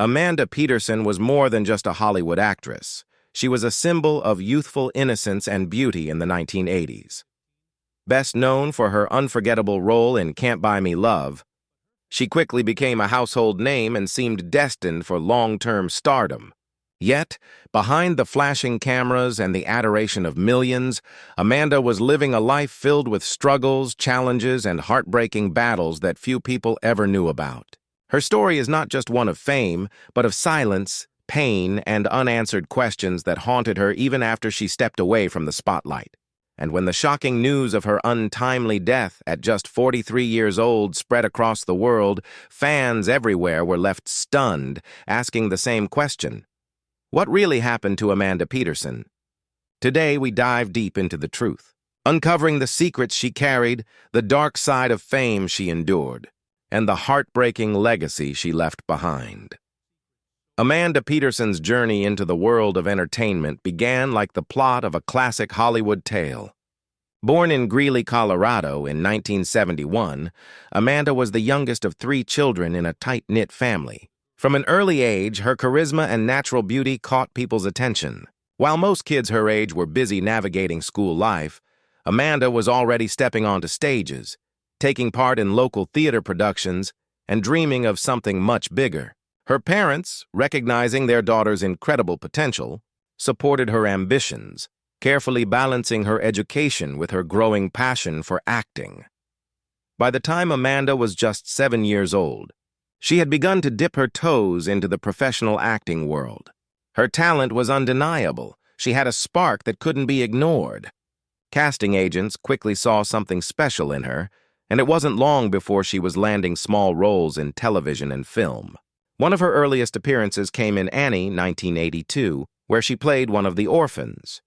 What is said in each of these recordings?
Amanda Peterson was more than just a Hollywood actress. She was a symbol of youthful innocence and beauty in the 1980s. Best known for her unforgettable role in Can't Buy Me Love, she quickly became a household name and seemed destined for long-term stardom. Yet, behind the flashing cameras and the adoration of millions, Amanda was living a life filled with struggles, challenges, and heartbreaking battles that few people ever knew about. Her story is not just one of fame, but of silence, pain, and unanswered questions that haunted her even after she stepped away from the spotlight. And when the shocking news of her untimely death at just 43 years old spread across the world, fans everywhere were left stunned, asking the same question: what really happened to Amanda Peterson? Today we dive deep into the truth, uncovering the secrets she carried, the dark side of fame she endured, and the heartbreaking legacy she left behind. Amanda Peterson's journey into the world of entertainment began like the plot of a classic Hollywood tale. Born in Greeley, Colorado in 1971, Amanda was the youngest of 3 children in a tight-knit family. From an early age, her charisma and natural beauty caught people's attention. While most kids her age were busy navigating school life, Amanda was already stepping onto stages, taking part in local theater productions, and dreaming of something much bigger. Her parents, recognizing their daughter's incredible potential, supported her ambitions, carefully balancing her education with her growing passion for acting. By the time Amanda was just 7 years old, she had begun to dip her toes into the professional acting world. Her talent was undeniable. She had a spark that couldn't be ignored. Casting agents quickly saw something special in her, and it wasn't long before she was landing small roles in television and film. One of her earliest appearances came in Annie, 1982, where she played one of the orphans.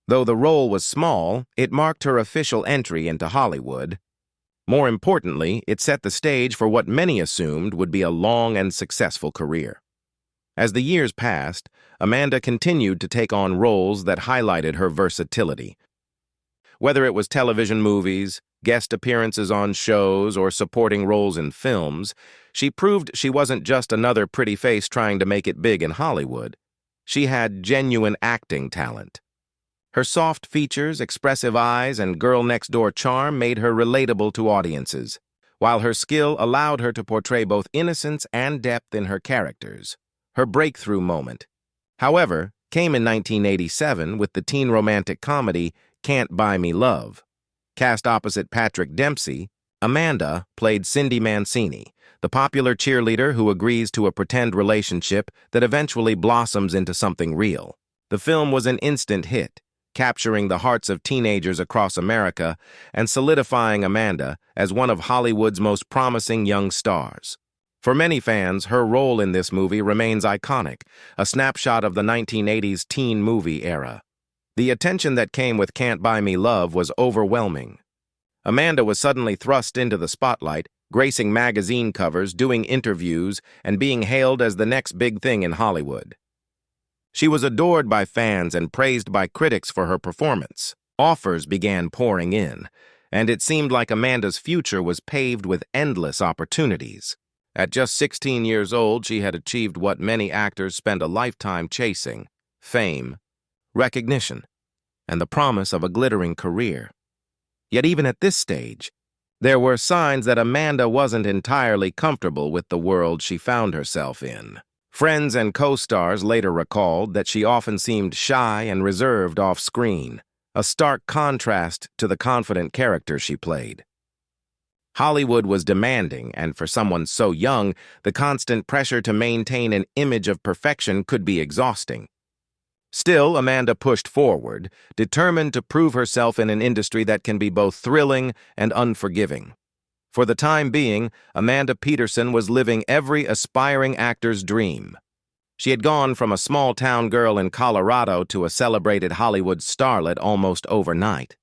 Though the role was small, it marked her official entry into Hollywood. More importantly, it set the stage for what many assumed would be a long and successful career. As the years passed, Amanda continued to take on roles that highlighted her versatility. Whether it was television movies, guest appearances on shows, or supporting roles in films, she proved she wasn't just another pretty face trying to make it big in Hollywood. She had genuine acting talent. Her soft features, expressive eyes, and girl-next-door charm made her relatable to audiences, while her skill allowed her to portray both innocence and depth in her characters. Her breakthrough moment, however, came in 1987 with the teen romantic comedy Can't Buy Me Love. Cast opposite Patrick Dempsey, Amanda played Cindy Mancini, the popular cheerleader who agrees to a pretend relationship that eventually blossoms into something real. The film was an instant hit, capturing the hearts of teenagers across America and solidifying Amanda as one of Hollywood's most promising young stars. For many fans, her role in this movie remains iconic, a snapshot of the 1980s teen movie era. The attention that came with Can't Buy Me Love was overwhelming. Amanda was suddenly thrust into the spotlight, gracing magazine covers, doing interviews, and being hailed as the next big thing in Hollywood. She was adored by fans and praised by critics for her performance. Offers began pouring in, and it seemed like Amanda's future was paved with endless opportunities. At just 16 years old, she had achieved what many actors spend a lifetime chasing: fame, recognition, and the promise of a glittering career. Yet even at this stage, there were signs that Amanda wasn't entirely comfortable with the world she found herself in. Friends and co-stars later recalled that she often seemed shy and reserved off-screen, a stark contrast to the confident character she played. Hollywood was demanding, and for someone so young, the constant pressure to maintain an image of perfection could be exhausting. Still, Amanda pushed forward, determined to prove herself in an industry that can be both thrilling and unforgiving. For the time being, Amanda Peterson was living every aspiring actor's dream. She had gone from a small-town girl in Colorado to a celebrated Hollywood starlet almost overnight.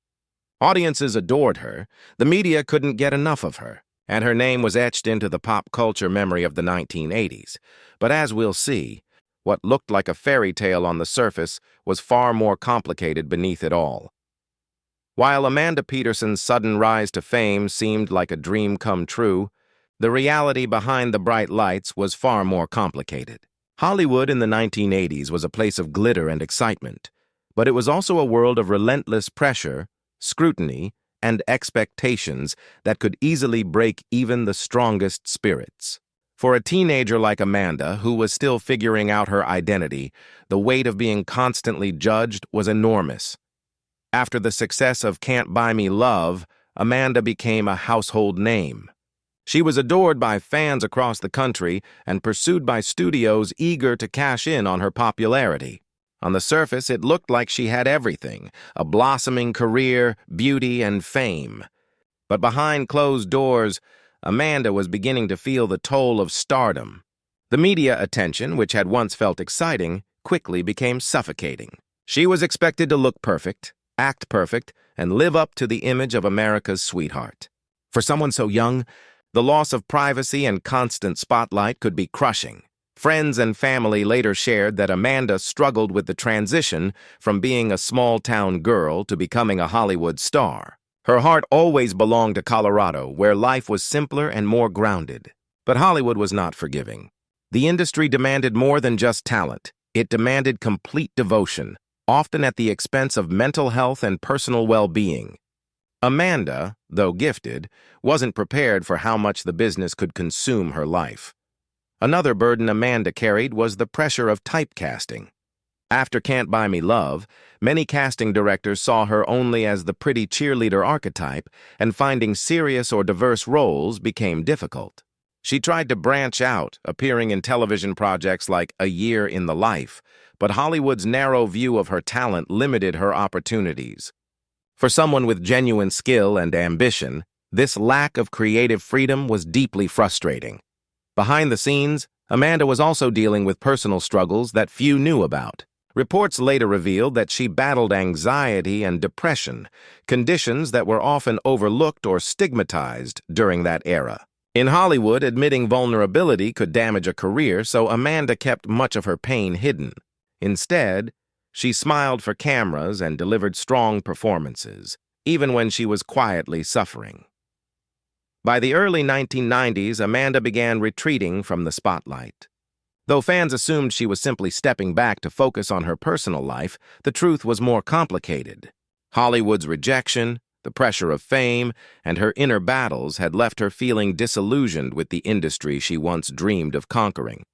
Audiences adored her, the media couldn't get enough of her, and her name was etched into the pop culture memory of the 1980s. But as we'll see, what looked like a fairy tale on the surface was far more complicated beneath it all. While Amanda Peterson's sudden rise to fame seemed like a dream come true, the reality behind the bright lights was far more complicated. Hollywood in the 1980s was a place of glitter and excitement, but it was also a world of relentless pressure, scrutiny, and expectations that could easily break even the strongest spirits. For a teenager like Amanda, who was still figuring out her identity, the weight of being constantly judged was enormous. After the success of Can't Buy Me Love, Amanda became a household name. She was adored by fans across the country and pursued by studios eager to cash in on her popularity. On the surface, it looked like she had everything: a blossoming career, beauty, and fame. But behind closed doors, Amanda was beginning to feel the toll of stardom. The media attention, which had once felt exciting, quickly became suffocating. She was expected to look perfect, act perfect, and live up to the image of America's sweetheart. For someone so young, the loss of privacy and constant spotlight could be crushing. Friends and family later shared that Amanda struggled with the transition from being a small-town girl to becoming a Hollywood star. Her heart always belonged to Colorado, where life was simpler and more grounded. But Hollywood was not forgiving. The industry demanded more than just talent. It demanded complete devotion, often at the expense of mental health and personal well-being. Amanda, though gifted, wasn't prepared for how much the business could consume her life. Another burden Amanda carried was the pressure of typecasting. After Can't Buy Me Love, many casting directors saw her only as the pretty cheerleader archetype, and finding serious or diverse roles became difficult. She tried to branch out, appearing in television projects like A Year in the Life, but Hollywood's narrow view of her talent limited her opportunities. For someone with genuine skill and ambition, this lack of creative freedom was deeply frustrating. Behind the scenes, Amanda was also dealing with personal struggles that few knew about. Reports later revealed that she battled anxiety and depression, conditions that were often overlooked or stigmatized during that era. In Hollywood, admitting vulnerability could damage a career, so Amanda kept much of her pain hidden. Instead, she smiled for cameras and delivered strong performances, even when she was quietly suffering. By the early 1990s, Amanda began retreating from the spotlight. Though fans assumed she was simply stepping back to focus on her personal life, the truth was more complicated. Hollywood's rejection, the pressure of fame, and her inner battles had left her feeling disillusioned with the industry she once dreamed of conquering.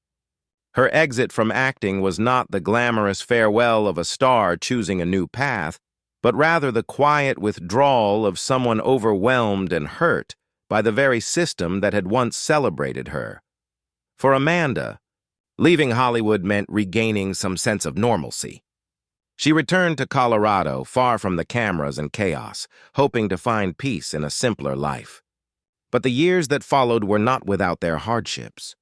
Her exit from acting was not the glamorous farewell of a star choosing a new path, but rather the quiet withdrawal of someone overwhelmed and hurt by the very system that had once celebrated her. For Amanda, leaving Hollywood meant regaining some sense of normalcy. She returned to Colorado, far from the cameras and chaos, hoping to find peace in a simpler life. But the years that followed were not without their hardships.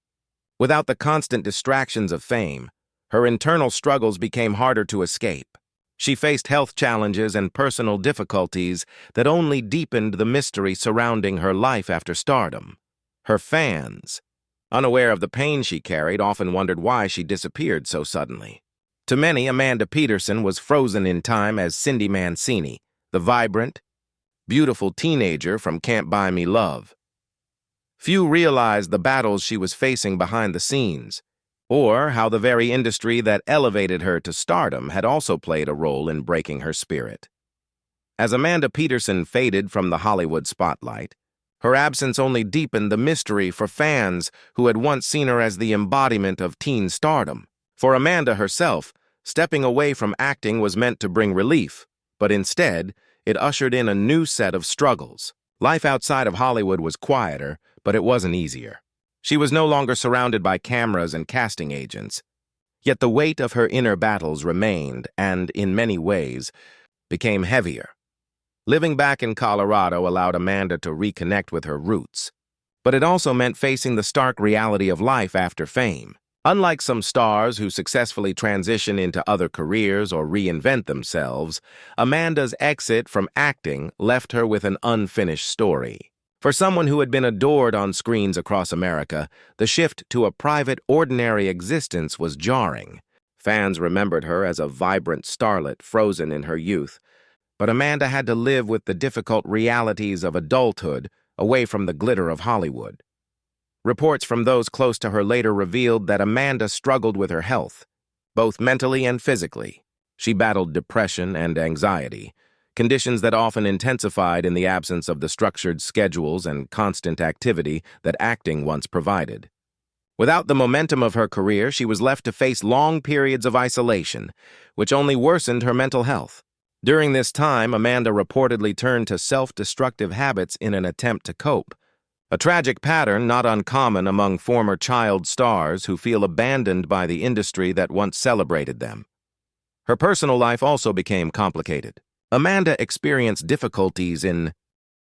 Without the constant distractions of fame, her internal struggles became harder to escape. She faced health challenges and personal difficulties that only deepened the mystery surrounding her life after stardom. Her fans, unaware of the pain she carried, often wondered why she disappeared so suddenly. To many, Amanda Peterson was frozen in time as Cindy Mancini, the vibrant, beautiful teenager from Can't Buy Me Love. Few realized the battles she was facing behind the scenes, or how the very industry that elevated her to stardom had also played a role in breaking her spirit. As Amanda Peterson faded from the Hollywood spotlight, her absence only deepened the mystery for fans who had once seen her as the embodiment of teen stardom. For Amanda herself, stepping away from acting was meant to bring relief, but instead, it ushered in a new set of struggles. Life outside of Hollywood was quieter, but it wasn't easier. She was no longer surrounded by cameras and casting agents. Yet the weight of her inner battles remained and, in many ways, became heavier. Living back in Colorado allowed Amanda to reconnect with her roots, but it also meant facing the stark reality of life after fame. Unlike some stars who successfully transition into other careers or reinvent themselves, Amanda's exit from acting left her with an unfinished story. For someone who had been adored on screens across America, the shift to a private, ordinary existence was jarring. Fans remembered her as a vibrant starlet frozen in her youth, but Amanda had to live with the difficult realities of adulthood away from the glitter of Hollywood. Reports from those close to her later revealed that Amanda struggled with her health, both mentally and physically. She battled depression and anxiety, conditions that often intensified in the absence of the structured schedules and constant activity that acting once provided. Without the momentum of her career, she was left to face long periods of isolation, which only worsened her mental health. During this time, Amanda reportedly turned to self-destructive habits in an attempt to cope, a tragic pattern not uncommon among former child stars who feel abandoned by the industry that once celebrated them. Her personal life also became complicated. Amanda experienced difficulties in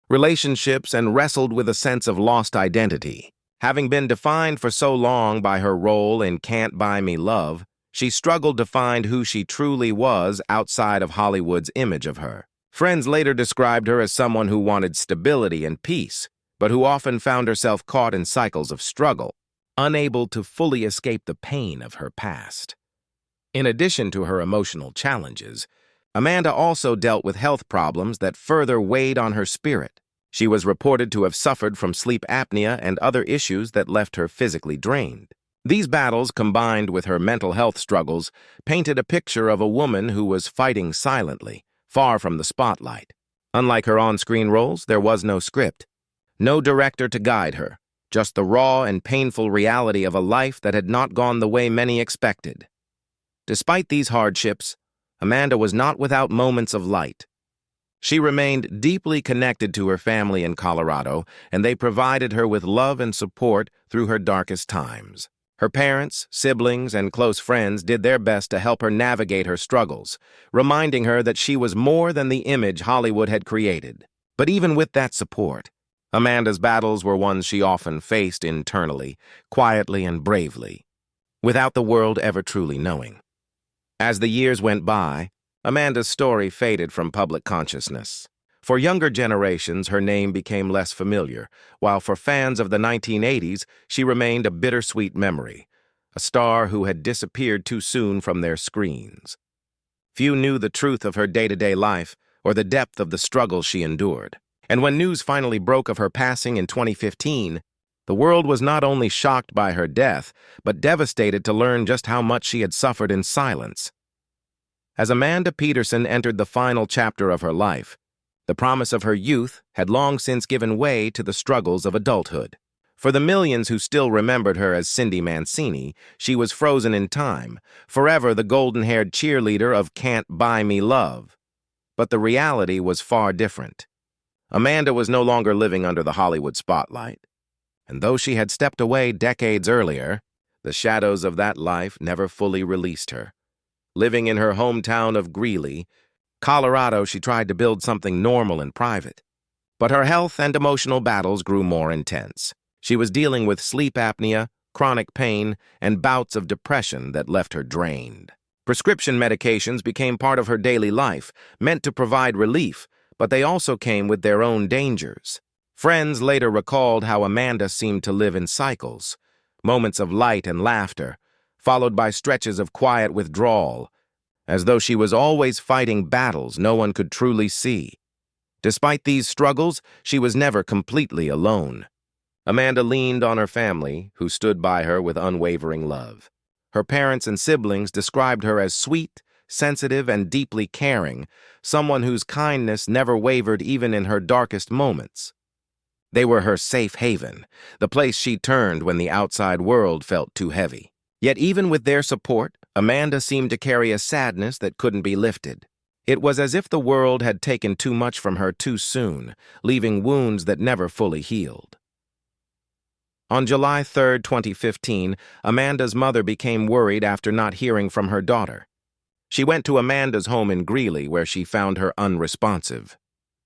relationships and wrestled with a sense of lost identity. Having been defined for so long by her role in Can't Buy Me Love, she struggled to find who she truly was outside of Hollywood's image of her. Friends later described her as someone who wanted stability and peace, but who often found herself caught in cycles of struggle, unable to fully escape the pain of her past. In addition to her emotional challenges, Amanda also dealt with health problems that further weighed on her spirit. She was reported to have suffered from sleep apnea and other issues that left her physically drained. These battles, combined with her mental health struggles, painted a picture of a woman who was fighting silently, far from the spotlight. Unlike her on-screen roles, there was no script, no director to guide her, just the raw and painful reality of a life that had not gone the way many expected. Despite these hardships, Amanda was not without moments of light. She remained deeply connected to her family in Colorado, and they provided her with love and support through her darkest times. Her parents, siblings, and close friends did their best to help her navigate her struggles, reminding her that she was more than the image Hollywood had created. But even with that support, Amanda's battles were ones she often faced internally, quietly and bravely, without the world ever truly knowing. As the years went by, Amanda's story faded from public consciousness. For younger generations, her name became less familiar, while for fans of the 1980s, she remained a bittersweet memory, a star who had disappeared too soon from their screens. Few knew the truth of her day-to-day life or the depth of the struggles she endured. And when news finally broke of her passing in 2015, the world was not only shocked by her death, but devastated to learn just how much she had suffered in silence. As Amanda Peterson entered the final chapter of her life, the promise of her youth had long since given way to the struggles of adulthood. For the millions who still remembered her as Cindy Mancini, she was frozen in time, forever the golden-haired cheerleader of Can't Buy Me Love. But the reality was far different. Amanda was no longer living under the Hollywood spotlight. And though she had stepped away decades earlier, the shadows of that life never fully released her. Living in her hometown of Greeley, Colorado, she tried to build something normal and private. But her health and emotional battles grew more intense. She was dealing with sleep apnea, chronic pain, and bouts of depression that left her drained. Prescription medications became part of her daily life, meant to provide relief, but they also came with their own dangers. Friends later recalled how Amanda seemed to live in cycles, moments of light and laughter, followed by stretches of quiet withdrawal, as though she was always fighting battles no one could truly see. Despite these struggles, she was never completely alone. Amanda leaned on her family, who stood by her with unwavering love. Her parents and siblings described her as sweet, sensitive, and deeply caring, someone whose kindness never wavered even in her darkest moments. They were her safe haven, the place she turned when the outside world felt too heavy. Yet even with their support, Amanda seemed to carry a sadness that couldn't be lifted. It was as if the world had taken too much from her too soon, leaving wounds that never fully healed. On July 3, 2015, Amanda's mother became worried after not hearing from her daughter. She went to Amanda's home in Greeley, where she found her unresponsive.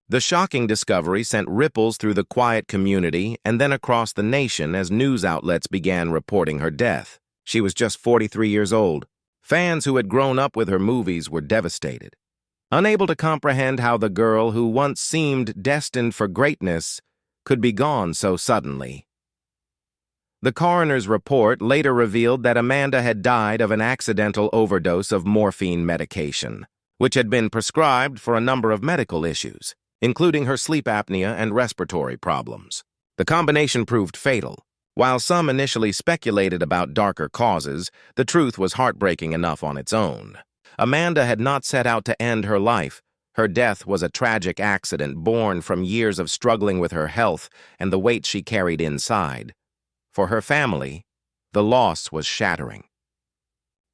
The shocking discovery sent ripples through the quiet community and then across the nation as news outlets began reporting her death. She was just 43 years old. Fans who had grown up with her movies were devastated, unable to comprehend how the girl who once seemed destined for greatness could be gone so suddenly. The coroner's report later revealed that Amanda had died of an accidental overdose of morphine medication, which had been prescribed for a number of medical issues, including her sleep apnea and respiratory problems. The combination proved fatal, While some initially speculated about darker causes, the truth was heartbreaking enough on its own. Amanda had not set out to end her life. Her death was a tragic accident born from years of struggling with her health and the weight she carried inside. For her family, the loss was shattering.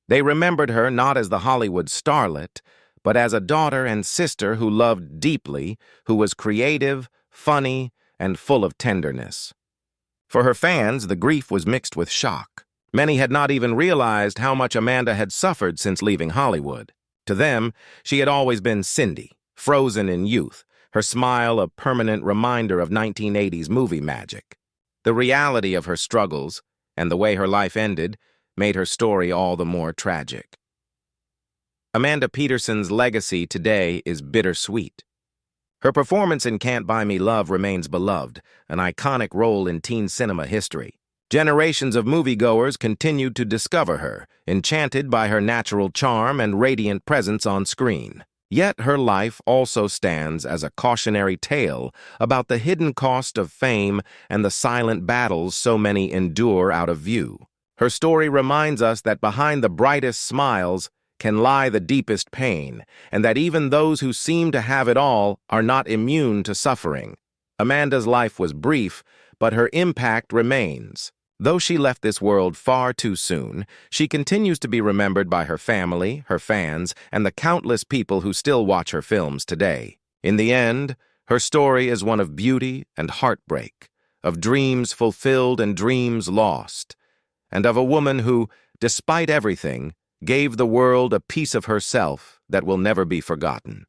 They remembered her not as the Hollywood starlet, but as a daughter and sister who loved deeply, who was creative, funny, and full of tenderness. For her fans, the grief was mixed with shock. Many had not even realized how much Amanda had suffered since leaving Hollywood. To them, she had always been Cindy, frozen in youth, her smile a permanent reminder of 1980s movie magic. The reality of her struggles, and the way her life ended, made her story all the more tragic. Amanda Peterson's legacy today is bittersweet. Her performance in Can't Buy Me Love remains beloved, an iconic role in teen cinema history. Generations of moviegoers continued to discover her, enchanted by her natural charm and radiant presence on screen. Yet her life also stands as a cautionary tale about the hidden cost of fame and the silent battles so many endure out of view. Her story reminds us that behind the brightest smiles can lie the deepest pain, and that even those who seem to have it all are not immune to suffering. Amanda's life was brief, but her impact remains. Though she left this world far too soon, she continues to be remembered by her family, her fans, and the countless people who still watch her films today. In the end, her story is one of beauty and heartbreak, of dreams fulfilled and dreams lost, and of a woman who, despite everything, gave the world a piece of herself that will never be forgotten.